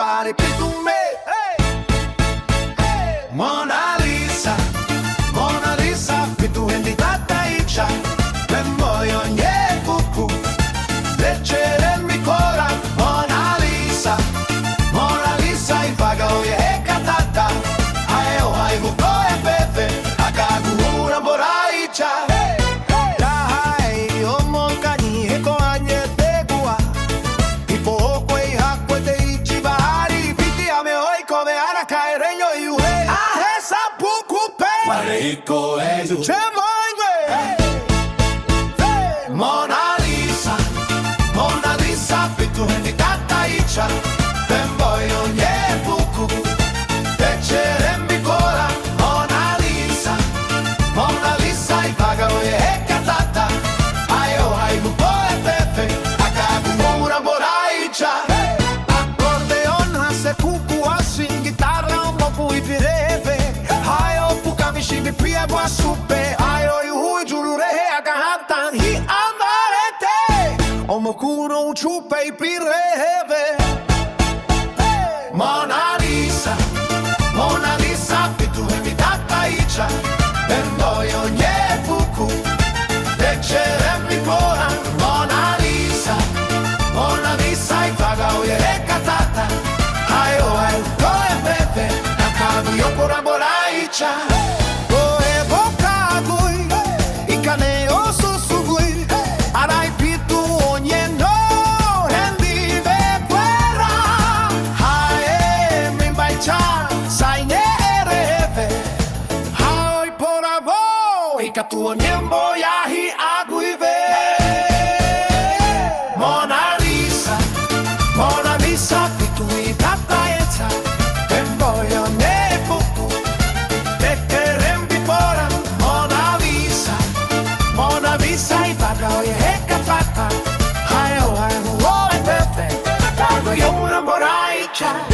Repitume, Mona Lisa, Mona Lisa, pitu hindi tataicha, Memoyo nie kuku, leggere mi cora. Mona Lisa, Mona Lisa, ipagaw ye katata, ayo ay buko e pepe, akagura boraicha. Mariko edu Mona Lisa, Mona Lisa, pitu hindi tataicha, Pemboyo nie buku, leggere mi cora. Mona Lisa, Mona Lisa, ipagaw ye katata, ayo ay buko e pepe, akagumura boraicha. Acordeon hase kuku asin, gitarra moku ipireve, ayo pukamishi pia bwa supe, ayo yuhui jururehe akahatan hi amarete, omokuno chupe ipireve. Mona Lisa, Mona Lisa, pitu hindi tataicha, Pemboyo nie buku, leggere mi cora. Mona Lisa, Mona Lisa, ipagaw ye katata, ayo ay go e pepe, akaguyo pura boraicha. Katuo nyembo yahi aguive. Mona Lisa, Mona Lisa, pitu itataeta, Pemboyo ne buku, lekerembi pora. Mona Lisa, Mona Lisa, ipagaw ye katata, hayo hayo e pepe, kago yung boraicha.